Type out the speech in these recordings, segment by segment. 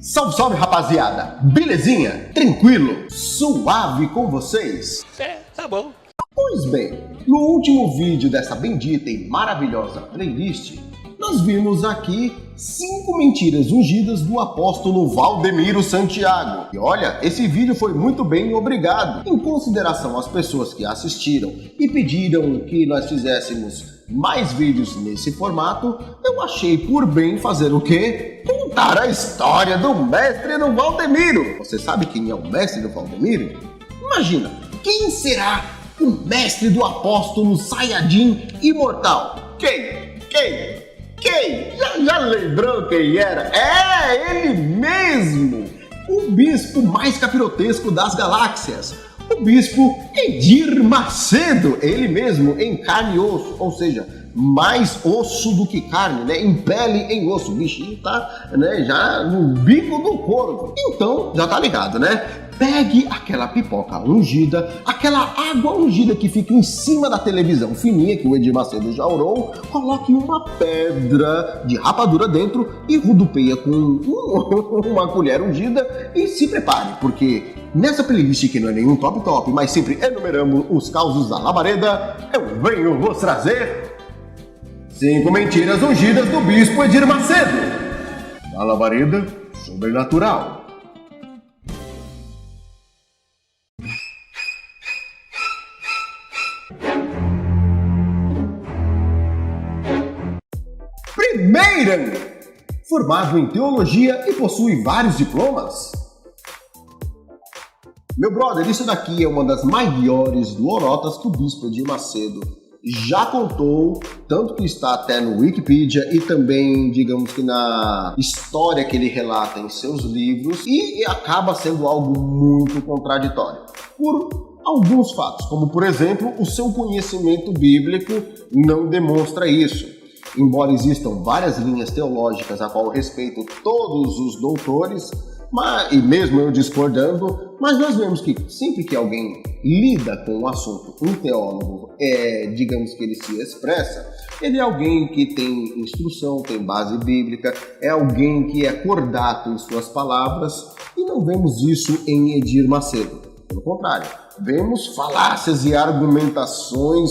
Salve, salve, rapaziada! Belezinha? Tranquilo? Suave com vocês? Tá bom. Pois bem, no último vídeo dessa bendita e maravilhosa playlist, nós vimos aqui 5 mentiras ungidas do apóstolo Valdemiro Santiago. E olha, esse vídeo foi muito bem, obrigado. Em consideração às pessoas que assistiram e pediram que nós fizéssemos mais vídeos nesse formato, eu achei por bem fazer o quê? Contar a história do mestre do Valdemiro. Você sabe quem é o mestre do Valdemiro? Imagina, quem será o mestre do apóstolo Sayajin imortal? Quem? Já lembrou quem era? É ele mesmo! O bispo mais capirotesco das galáxias. O bispo Edir Macedo, ele mesmo, em carne e osso, ou seja, mais osso do que carne, né? Em pele, em osso. O bichinho tá, né, já no bico do corvo. Então, já tá ligado, né? Pegue aquela pipoca ungida, aquela água ungida que fica em cima da televisão fininha que o Edir Macedo já orou, coloque uma pedra de rapadura dentro e rodopeia com uma colher ungida e se prepare, porque nessa playlist que não é nenhum top, mas sempre enumeramos os causos da labareda, eu venho vos trazer 5 mentiras ungidas do bispo Edir Macedo, da labareda sobrenatural. Primeira, formado em teologia e possui vários diplomas. Meu brother, isso daqui é uma das maiores lorotas que o bispo Edir Macedo já contou, tanto que está até no Wikipedia e também, digamos que na história que ele relata em seus livros, e acaba sendo algo muito contraditório, por alguns fatos, como por exemplo, o seu conhecimento bíblico não demonstra isso. Embora existam várias linhas teológicas a qual eu respeito todos os doutores, e mesmo eu discordando, mas nós vemos que sempre que alguém lida com um assunto, um teólogo, digamos que ele se expressa, ele é alguém que tem instrução, tem base bíblica, é alguém que é cordato em suas palavras, e não vemos isso em Edir Macedo. Pelo contrário, vemos falácias e argumentações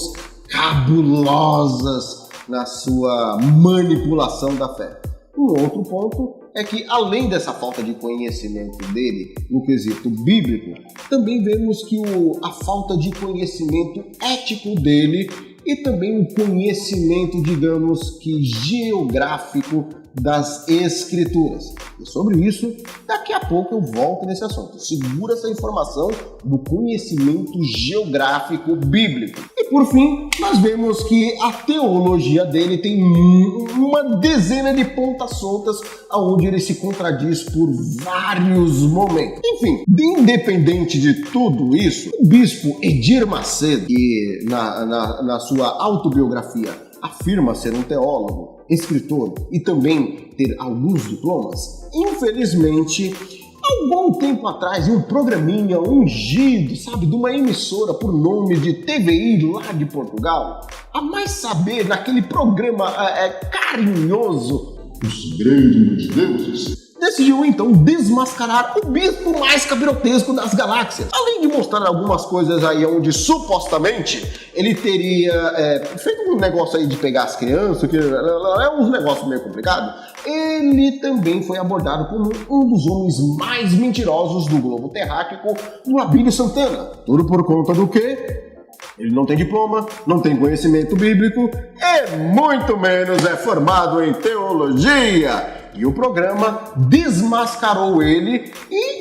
cabulosas na sua manipulação da fé. Um outro ponto é que, além dessa falta de conhecimento dele no quesito bíblico, também vemos que a falta de conhecimento ético dele e também o conhecimento, digamos que geográfico das escrituras. E sobre isso, daqui a pouco eu volto nesse assunto. Segura essa informação do conhecimento geográfico bíblico. E por fim, nós vemos que a teologia dele tem uma dezena de pontas soltas onde ele se contradiz por vários momentos. Enfim, independente de tudo isso, o bispo Edir Macedo, que na sua autobiografia afirma ser um teólogo, escritor e também ter alguns diplomas, infelizmente, algum tempo atrás, em um programinha ungido, sabe, de uma emissora por nome de TVI lá de Portugal, a mais saber, naquele programa carinhoso, Os Grandes Deuses, decidiu então desmascarar o bispo mais cabirotesco das galáxias. Além de mostrar algumas coisas aí onde supostamente ele teria feito um negócio aí de pegar as crianças, que é um negócio meio complicado, ele também foi abordado como um dos homens mais mentirosos do globo terráqueo, do Abílio Santana. Tudo por conta do quê? Ele não tem diploma, não tem conhecimento bíblico e muito menos é formado em teologia. E o programa desmascarou ele e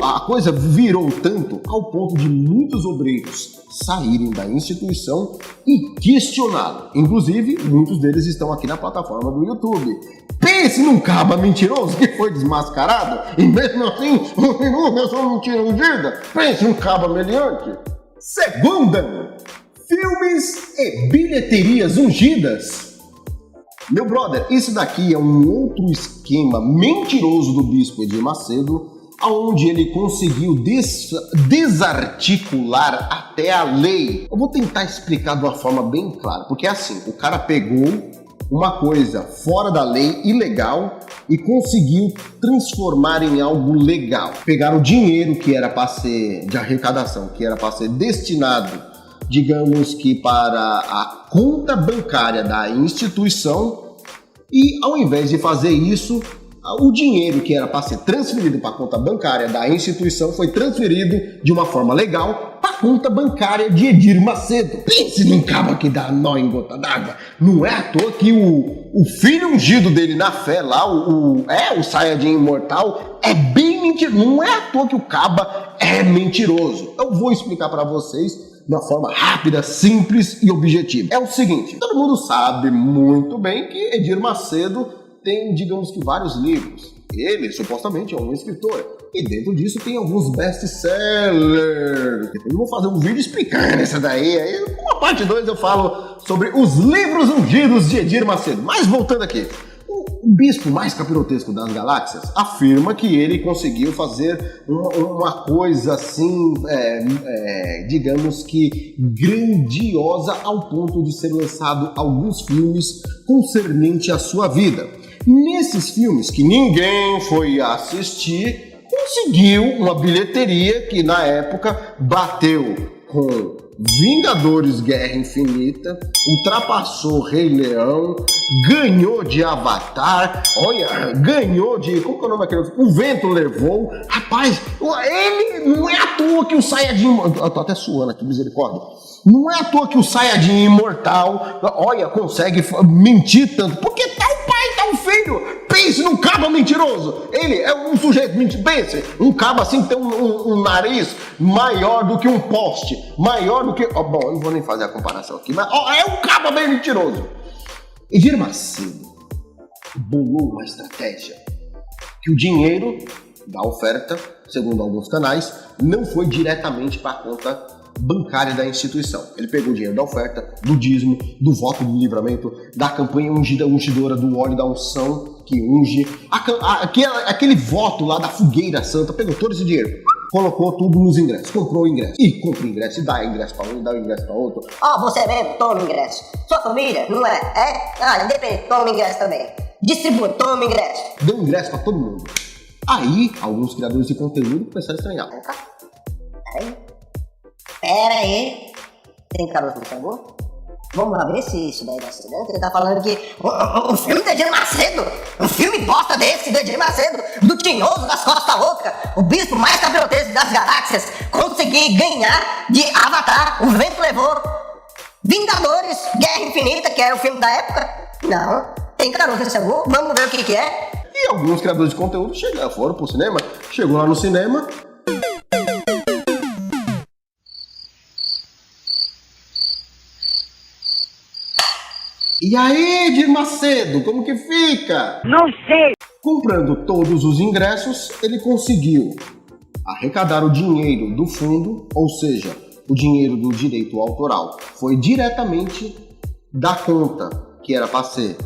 a coisa virou tanto ao ponto de muitos obreiros saírem da instituição e questioná-lo. Inclusive, muitos deles estão aqui na plataforma do YouTube. Pense num caba mentiroso que foi desmascarado e mesmo assim, eu sou mentira ungida. Pense num caba meliante. Segunda, filmes e bilheterias ungidas. Meu brother, isso daqui é um outro esquema mentiroso do bispo Edir Macedo, onde ele conseguiu desarticular até a lei. Eu vou tentar explicar de uma forma bem clara, porque é assim, o cara pegou uma coisa fora da lei, ilegal, e conseguiu transformar em algo legal. Pegaram o dinheiro que era para ser de arrecadação, que era para ser destinado, digamos que para a conta bancária da instituição, e ao invés de fazer isso, o dinheiro que era para ser transferido para a conta bancária da instituição foi transferido de uma forma legal para a conta bancária de Edir Macedo. Pense num cabo que dá nó em gota d'água. Não é à toa que o filho ungido dele na fé lá, o Saiyajin imortal, é bem mentiroso. Não é à toa que o caba é mentiroso. Eu vou explicar para vocês de uma forma rápida, simples e objetiva. É o seguinte, todo mundo sabe muito bem que Edir Macedo tem, digamos que, vários livros. Ele, supostamente, é um escritor. E dentro disso tem alguns best-sellers. Depois eu vou fazer um vídeo explicando essa daí. Aí, com a parte 2 eu falo sobre os livros ungidos de Edir Macedo. Mas voltando aqui. O bispo mais capirotesco das galáxias afirma que ele conseguiu fazer uma coisa assim, digamos que grandiosa, ao ponto de ser lançado alguns filmes concernente à sua vida. Nesses filmes que ninguém foi assistir, conseguiu uma bilheteria que na época bateu com Vingadores Guerra Infinita, ultrapassou Rei Leão, ganhou de Avatar, olha, ganhou de... Qual que é o nome daquele? O Vento Levou. Rapaz, ele não é à toa que o Saiyajin... Eu tô até suando aqui, misericórdia. Não é à toa que o Saiyajin imortal, olha, consegue mentir tanto. Porque tá o pai, tá o filho. Pense num cabo mentiroso. Ele é um sujeito mentiroso. Pense, um cabo assim que tem um nariz maior do que um poste. Maior do que... bom, eu não vou nem fazer a comparação aqui, mas é um cabo bem mentiroso. Edir Macedo bolou uma estratégia que o dinheiro da oferta, segundo alguns canais, não foi diretamente para a conta bancária da instituição. Ele pegou o dinheiro da oferta, do dízimo, do voto do livramento, da campanha ungidora do óleo da unção que unge, aquele voto lá da fogueira santa, pegou todo esse dinheiro, colocou tudo nos ingressos, comprou o ingresso, e compra o ingresso, e dá ingresso para um, dá o ingresso para outro. Você mesmo, toma o ingresso. Sua família, não é? Independente, toma o ingresso também. Distribui, toma o ingresso. Deu ingresso para todo mundo. Aí, alguns criadores de conteúdo começaram a estranhar. Pera aí. Tem caroço no tambor? Vamos lá ver se isso daí dá certo. Ele tá falando que o filme do Edir Macedo, um filme bosta desse do Edir Macedo, do Tinhoso das Costas Loucas, o bispo mais capirotesco das galáxias, consegui ganhar de Avatar, O Vento Levou, Vingadores, Guerra Infinita, que era o filme da época. Não, tem caroço nesse tambor, vamos ver o que é. E alguns criadores de conteúdo foram pro cinema, chegou lá no cinema. E aí, Edir Macedo, como que fica? Não sei. Comprando todos os ingressos, ele conseguiu arrecadar o dinheiro do fundo, ou seja, o dinheiro do direito autoral. Foi diretamente da conta, que era para ser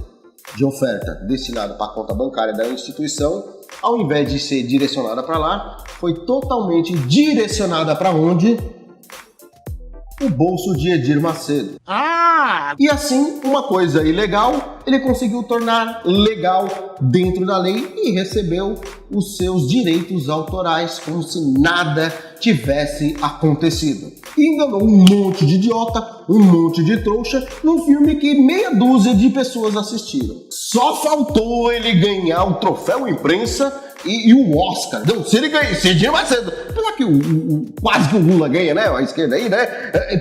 de oferta destinada para a conta bancária da instituição, ao invés de ser direcionada para lá, foi totalmente direcionada para onde? O bolso de Edir Macedo. E assim, uma coisa ilegal, ele conseguiu tornar legal dentro da lei e recebeu os seus direitos autorais como se nada tivesse acontecido. E enganou um monte de idiota, um monte de trouxa, num filme que meia dúzia de pessoas assistiram. Só faltou ele ganhar o troféu imprensa e o Oscar. Não, se ele ganha, se Edir Macedo, apesar que quase que o Lula ganha, né? A esquerda aí, né?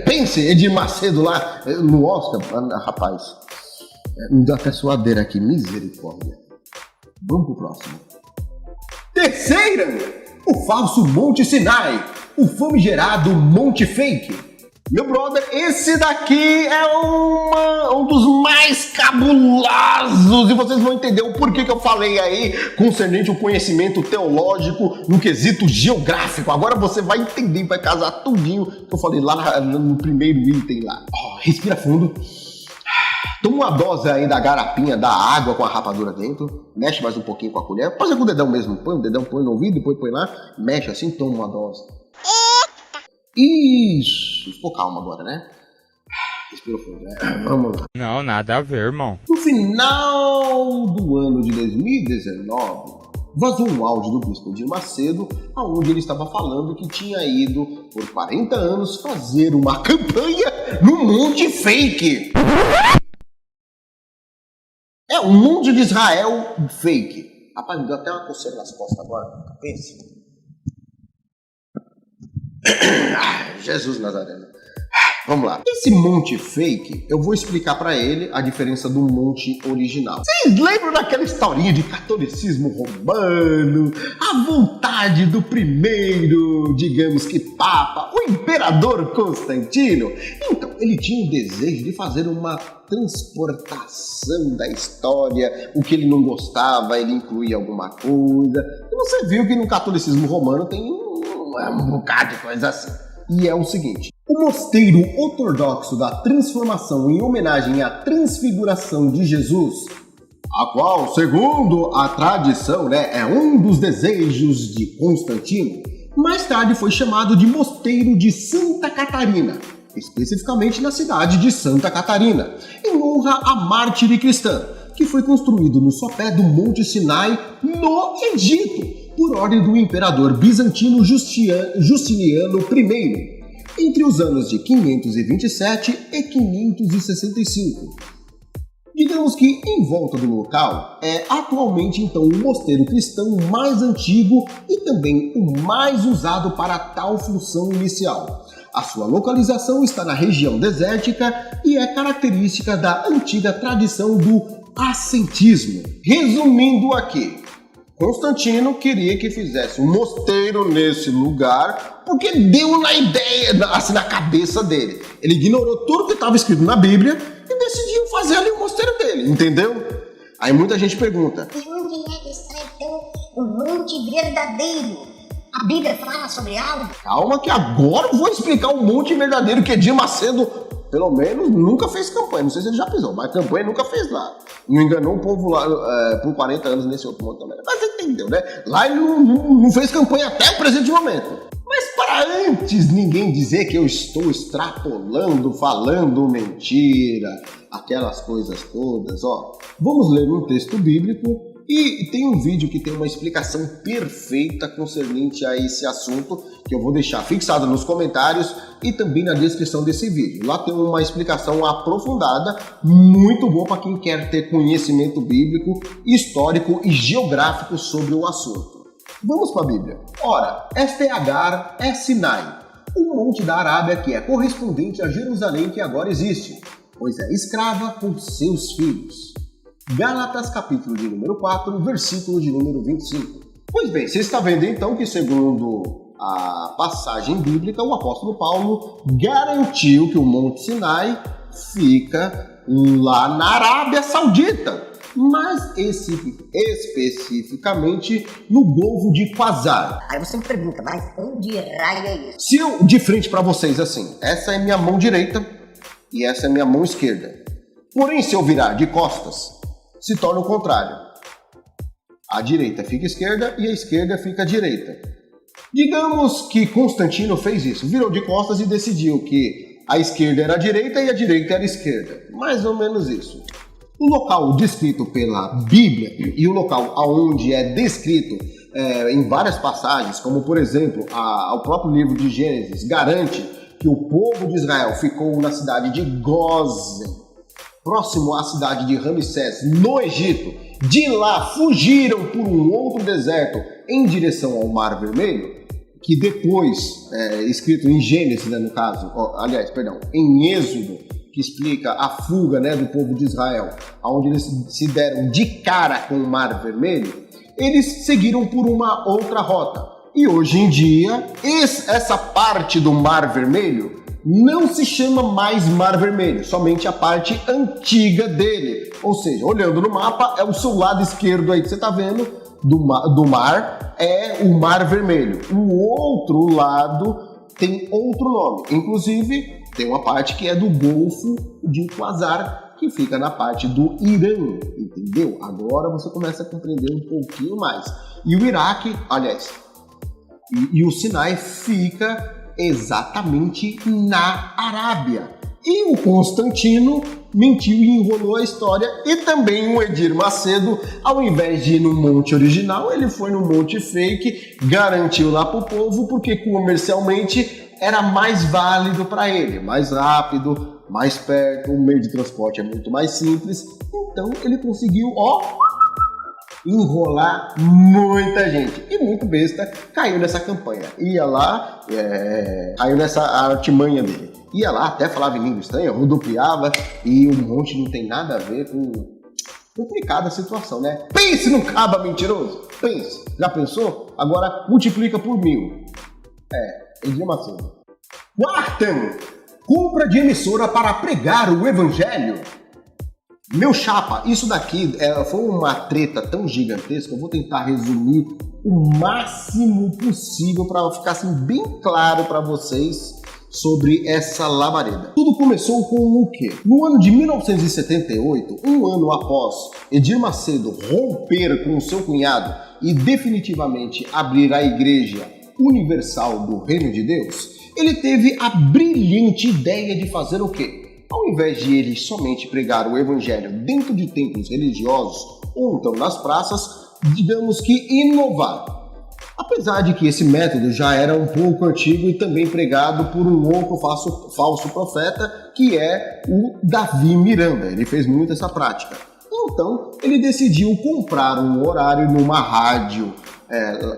Pense, Edir Macedo lá no Oscar. Rapaz, me deu até suadeira aqui, misericórdia. Vamos pro próximo. Terceira, o falso Monte Sinai, o famigerado Monte Fake. Meu brother, esse daqui é um dos mais cabulosos, e vocês vão entender o porquê que eu falei aí concernente ao conhecimento teológico no quesito geográfico. Agora você vai entender, vai casar tudinho que eu falei lá no primeiro item lá. Respira fundo. Toma uma dose aí da garapinha, da água com a rapadura dentro, mexe mais um pouquinho com a colher, pode ser com o dedão mesmo, põe o dedão, põe no ouvido, depois põe lá, mexe assim, toma uma dose. Isso, ficou calmo agora, né? profundo, né? Vamos lá. Não, nada a ver, irmão. No final do ano de 2019, vazou um áudio do bispo Edir Macedo, onde ele estava falando que tinha ido por 40 anos fazer uma campanha no Monte Fake. É, um Monte de Israel fake. Rapaz, me deu até uma coceira nas costas agora. Pense. Jesus Nazareno. Vamos lá. Esse monte fake, eu vou explicar pra ele a diferença do monte original. Vocês lembram daquela historinha de catolicismo romano? A vontade do primeiro, digamos que papa, o imperador Constantino? Então, ele tinha o desejo de fazer uma transportação da história. O que ele não gostava, ele incluía alguma coisa. E você viu que no catolicismo romano tem um bocado de coisa assim. E é o seguinte, o mosteiro ortodoxo da Transformação em homenagem à transfiguração de Jesus, a qual, segundo a tradição, é um dos desejos de Constantino, mais tarde foi chamado de Mosteiro de Santa Catarina, especificamente na cidade de Santa Catarina, em honra à mártire cristã, que foi construído no sopé do Monte Sinai, no Egito, por ordem do imperador bizantino Justiniano I, entre os anos de 527 e 565. Digamos que em volta do local é atualmente então o mosteiro cristão mais antigo e também o mais usado para tal função inicial. A sua localização está na região desértica e é característica da antiga tradição do ascetismo. Resumindo aqui, Constantino queria que fizesse um mosteiro nesse lugar porque deu na ideia, assim, na cabeça dele. Ele ignorou tudo que estava escrito na Bíblia e decidiu fazer ali o mosteiro dele, entendeu? Aí muita gente pergunta: de onde é que está então o monte verdadeiro? A Bíblia fala sobre algo? Calma que agora eu vou explicar o monte verdadeiro que Edir Macedo, pelo menos, nunca fez campanha. Não sei se ele já pisou, mas campanha nunca fez lá. Não enganou o povo lá por 40 anos nesse outro monte também. Mas você entendeu, né? Lá ele não fez campanha até o presente momento. Mas para antes ninguém dizer que eu estou extrapolando, falando mentira, aquelas coisas todas, vamos ler um texto bíblico e tem um vídeo que tem uma explicação perfeita concernente a esse assunto que eu vou deixar fixado nos comentários e também na descrição desse vídeo. Lá tem uma explicação aprofundada, muito boa para quem quer ter conhecimento bíblico, histórico e geográfico sobre o assunto. Vamos para a Bíblia. Ora, esta é Agar, é Sinai, o monte da Arábia que é correspondente a Jerusalém que agora existe, pois é escrava com seus filhos. Gálatas capítulo de número 4, versículo de número 25. Pois bem, você está vendo então que segundo a passagem bíblica, o apóstolo Paulo garantiu que o Monte Sinai fica lá na Arábia Saudita, mas especificamente no Golfo de Quasar. Aí você me pergunta, mas onde raio é isso? Se eu de frente para vocês assim, essa é minha mão direita e essa é minha mão esquerda. Porém, se eu virar de costas, se torna o contrário. A direita fica esquerda e a esquerda fica direita. Digamos que Constantino fez isso, virou de costas e decidiu que a esquerda era a direita e a direita era a esquerda. Mais ou menos isso. O local descrito pela Bíblia e o local onde é descrito em várias passagens, como por exemplo o próprio livro de Gênesis, garante que o povo de Israel ficou na cidade de Gósen, próximo à cidade de Ramsés, no Egito. De lá fugiram por um outro deserto em direção ao Mar Vermelho, que depois, escrito em Gênesis, no caso, em Êxodo, que explica a fuga do povo de Israel, onde eles se deram de cara com o Mar Vermelho, eles seguiram por uma outra rota. E hoje em dia, essa parte do Mar Vermelho não se chama mais Mar Vermelho, somente a parte antiga dele. Ou seja, olhando no mapa, é o seu lado esquerdo aí que você está vendo do mar, é o Mar Vermelho. O outro lado tem outro nome. Inclusive, tem uma parte que é do Golfo de Quasar, que fica na parte do Irã, entendeu? Agora você começa a compreender um pouquinho mais. E o Iraque, e o Sinai fica exatamente na Arábia. E o Constantino mentiu e enrolou a história, e também o Edir Macedo, ao invés de ir no monte original, ele foi no monte fake, garantiu lá pro povo, porque comercialmente era mais válido para ele, mais rápido, mais perto, o meio de transporte é muito mais simples, então ele conseguiu, enrolar muita gente. E muito besta caiu nessa campanha. Ia lá, caiu nessa artimanha dele. Ia lá, até falava em língua estranha, rodopiava, e um monte não tem nada a ver com complicada a situação, né? Pense no caba mentiroso! Pense! Já pensou? Agora multiplica por 1000. Edir Macedo. Quarto, compra de emissora para pregar o evangelho. Meu chapa, isso daqui foi uma treta tão gigantesca, eu vou tentar resumir o máximo possível para ficar assim, bem claro para vocês sobre essa labareda. Tudo começou com o quê? No ano de 1978, um ano após Edir Macedo romper com seu cunhado e definitivamente abrir a Igreja Universal do Reino de Deus, ele teve a brilhante ideia de fazer o quê? Ao invés de ele somente pregar o evangelho dentro de templos religiosos ou então nas praças, digamos que inovar. Apesar de que esse método já era um pouco antigo e também pregado por um outro falso profeta, que é o Davi Miranda. Ele fez muito essa prática. Então, ele decidiu comprar um horário numa rádio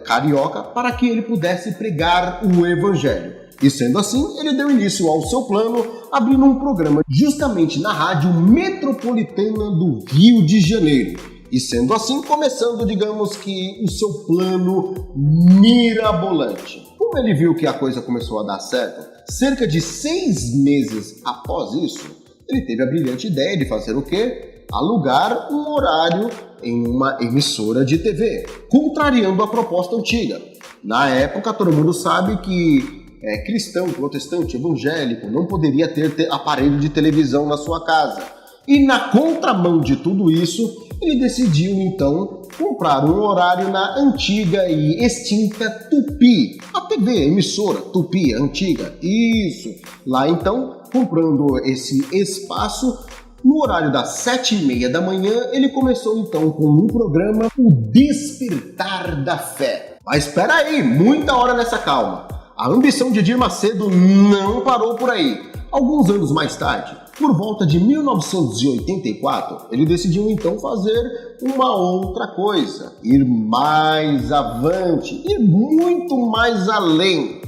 carioca para que ele pudesse pregar o evangelho. E sendo assim, ele deu início ao seu plano, abrindo um programa justamente na Rádio Metropolitana do Rio de Janeiro. E sendo assim, começando, digamos que, o seu plano mirabolante. Como ele viu que a coisa começou a dar certo, cerca de 6 meses após isso, ele teve a brilhante ideia de fazer o quê? Alugar um horário em uma emissora de TV, contrariando a proposta antiga. Na época, todo mundo sabe que cristão, protestante, evangélico não poderia ter aparelho de televisão na sua casa. E na contramão de tudo isso, ele decidiu então comprar um horário na antiga e extinta Tupi, a TV, emissora Tupi, antiga, isso. Lá então, comprando esse espaço, no horário das 7h30 da manhã, ele começou então com um programa, O Despertar da Fé. Mas espera aí, muita hora nessa calma. A ambição de Edir Macedo não parou por aí. Alguns anos mais tarde, por volta de 1984, ele decidiu então fazer uma outra coisa, ir mais avante, ir muito mais além.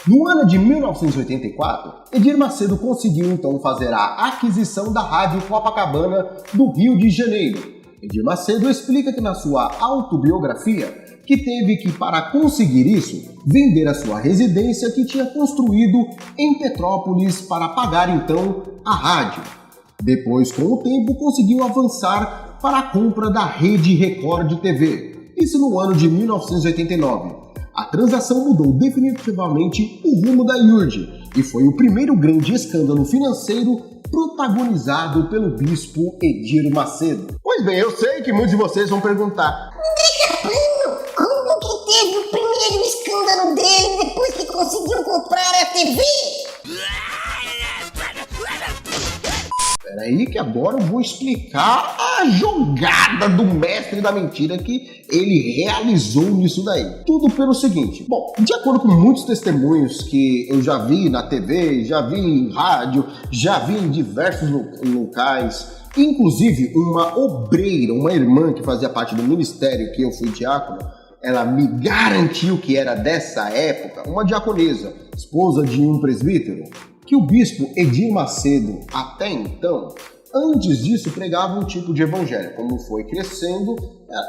No ano de 1984, Edir Macedo conseguiu então fazer a aquisição da Rádio Copacabana do Rio de Janeiro. Edir Macedo explica que na sua autobiografia que teve que, para conseguir isso, vender a sua residência que tinha construído em Petrópolis para pagar então a rádio. Depois, com o tempo, conseguiu avançar para a compra da Rede Record de TV. Isso no ano de 1989. A transação mudou definitivamente o rumo da IURD e foi o primeiro grande escândalo financeiro protagonizado pelo bispo Edir Macedo. Pois bem, eu sei que muitos de vocês vão perguntar: como que teve o primeiro escândalo dele depois que conseguiu comprar a TV? Peraí que agora eu vou explicar a jogada do mestre da mentira que ele realizou nisso daí. Tudo pelo seguinte: bom, de acordo com muitos testemunhos que eu já vi na TV, já vi em rádio, já vi em diversos locais, inclusive uma obreira, uma irmã que fazia parte do ministério que eu fui diácono, ela me garantiu que era dessa época, uma diaconisa, esposa de um presbítero, que o bispo Edir Macedo, até então, antes disso, pregava um tipo de evangelho. Como foi crescendo,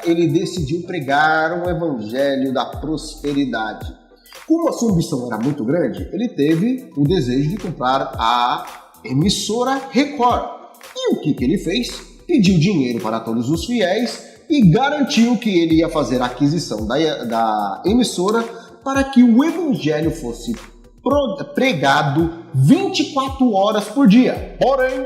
ele decidiu pregar um evangelho da prosperidade. Como a sua ambição era muito grande, ele teve o desejo de comprar a emissora Record. E o que ele fez? Pediu dinheiro para todos os fiéis e garantiu que ele ia fazer a aquisição da emissora para que o evangelho fosse pregado 24 horas por dia. Porém,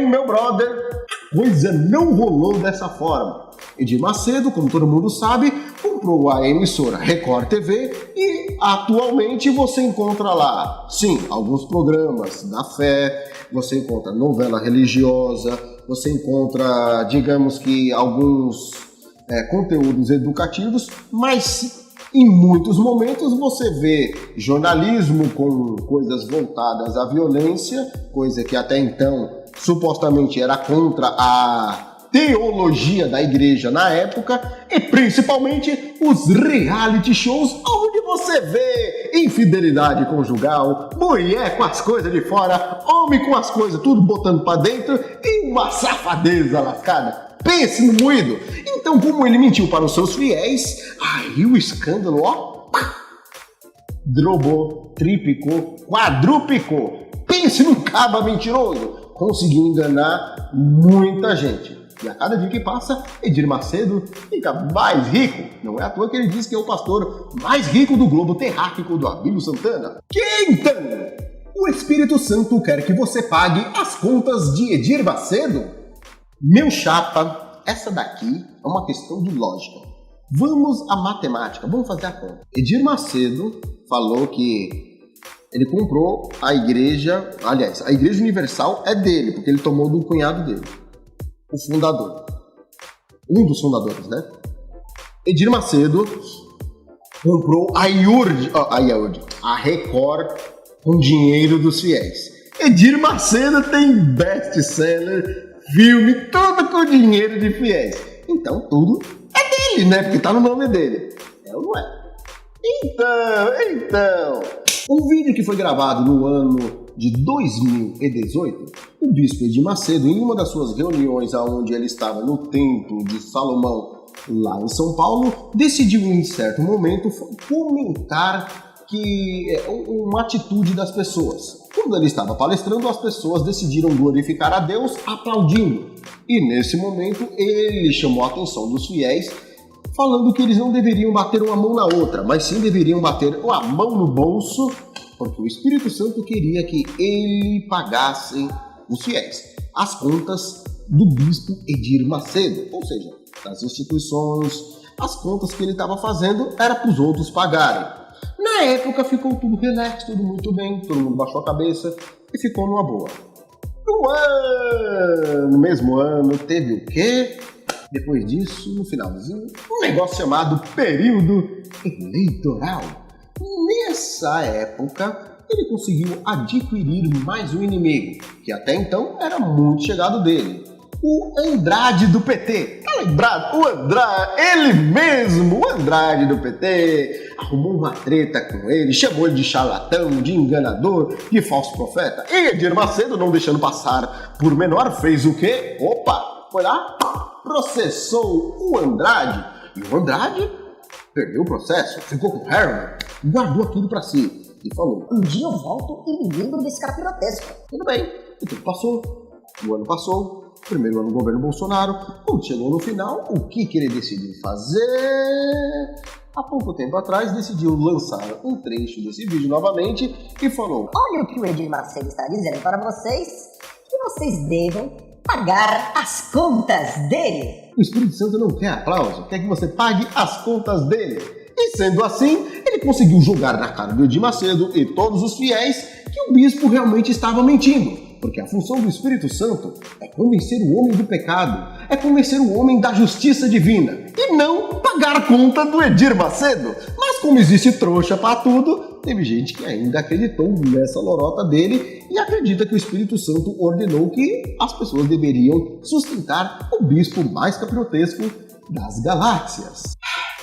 meu brother, a coisa não rolou dessa forma. Edir Macedo, como todo mundo sabe, comprou a emissora Record TV e atualmente você encontra lá, sim, alguns programas da fé, você encontra novela religiosa, você encontra, digamos que, alguns conteúdos educativos, mas em muitos momentos você vê jornalismo com coisas voltadas à violência, coisa que até então supostamente era contra a teologia da igreja na época, e principalmente os reality shows onde você vê infidelidade conjugal, mulher com as coisas de fora, homem com as coisas tudo botando pra dentro e uma safadeza lascada. Pense no moído. Então, como ele mentiu para os seus fiéis, aí o escândalo, drobou, triplicou, quadruplicou. Pense num caba mentiroso. Conseguiu enganar muita gente. E a cada dia que passa, Edir Macedo fica mais rico. Não é à toa que ele diz que é o pastor mais rico do globo terráqueo do Abílio Santana. Que então, o Espírito Santo quer que você pague as contas de Edir Macedo? Meu chapa, essa daqui é uma questão de lógica. Vamos à matemática, vamos fazer a conta. Edir Macedo falou que ele comprou a igreja, aliás, a Igreja Universal é dele, porque ele tomou do cunhado dele, o fundador. Um dos fundadores, né? Edir Macedo comprou a Record com dinheiro dos fiéis. Edir Macedo tem best-seller, filme, tudo com dinheiro de fiéis. Então tudo é dele, né? Porque tá no nome dele. É ou não é? Então, um vídeo que foi gravado no ano de 2018, o bispo Edir Macedo, em uma das suas reuniões onde ele estava no Templo de Salomão, lá em São Paulo, decidiu em certo momento comentar uma atitude das pessoas. Quando ele estava palestrando, as pessoas decidiram glorificar a Deus aplaudindo. E nesse momento ele chamou a atenção dos fiéis, falando que eles não deveriam bater uma mão na outra, mas sim deveriam bater a mão no bolso, porque o Espírito Santo queria que ele pagasse os fiéis as contas do bispo Edir Macedo, ou seja, das instituições, as contas que ele estava fazendo era para os outros pagarem. Na época ficou tudo relax, tudo muito bem, todo mundo baixou a cabeça e ficou numa boa. No mesmo ano, teve o quê? Depois disso, no finalzinho, um negócio chamado período eleitoral. Nessa época, ele conseguiu adquirir mais um inimigo, que até então era muito chegado dele. O Andrade do PT. Tá lembrado? O Andrade, ele mesmo, o Andrade do PT, arrumou uma treta com ele, chamou ele de charlatão, de enganador, de falso profeta. E Edir Macedo, não deixando passar por menor, fez o quê? Opa, foi lá, processou o Andrade. E o Andrade perdeu o processo, ficou com raiva, guardou aquilo pra si e falou: um dia eu volto e me livro desse cara pirotesco. Tudo bem, o tempo passou, o ano passou. Primeiro ano do governo Bolsonaro, quando chegou no final, o que ele decidiu fazer? Há pouco tempo atrás, decidiu lançar um trecho desse vídeo novamente e falou: olha o que o Edir Macedo está dizendo para vocês, que vocês devem pagar as contas dele. O Espírito Santo não quer aplauso, quer que você pague as contas dele. E sendo assim, ele conseguiu jogar na cara do Edir Macedo e todos os fiéis que o bispo realmente estava mentindo. Porque a função do Espírito Santo é convencer o homem do pecado, é convencer o homem da justiça divina, e não pagar a conta do Edir Macedo. Mas como existe trouxa para tudo, teve gente que ainda acreditou nessa lorota dele e acredita que o Espírito Santo ordenou que as pessoas deveriam sustentar o bispo mais capirotesco das galáxias.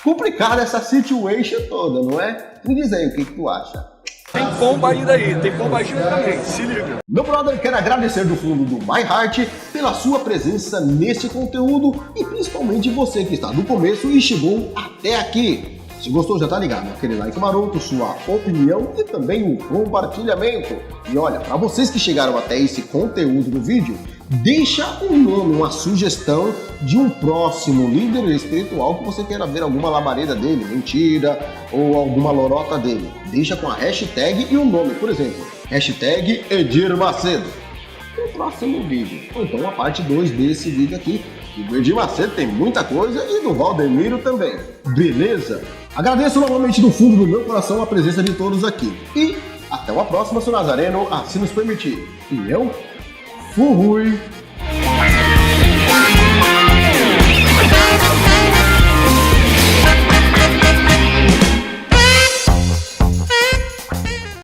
Complicada essa situation toda, não é? Me diz aí o que tu acha. Tem pomba ainda aí, tem pomba aí também, se liga. Meu brother, quero agradecer do fundo do My Heart pela sua presença neste conteúdo e principalmente você que está do começo e chegou até aqui. Se gostou, já tá ligado, aquele like maroto, sua opinião e também o compartilhamento. E olha, para vocês que chegaram até esse conteúdo do vídeo, deixa um nome, uma sugestão de um próximo líder espiritual que você queira ver alguma labareda dele, mentira, ou alguma lorota dele. Deixa com a hashtag e um nome, por exemplo, hashtag Edir Macedo. No próximo vídeo, ou então a parte 2 desse vídeo aqui, E do Edir Macedo tem muita coisa e do Valdemiro também. Beleza? Agradeço novamente do fundo do meu coração a presença de todos aqui. E até uma próxima, se o Nazareno assim nos permitir. E eu fui!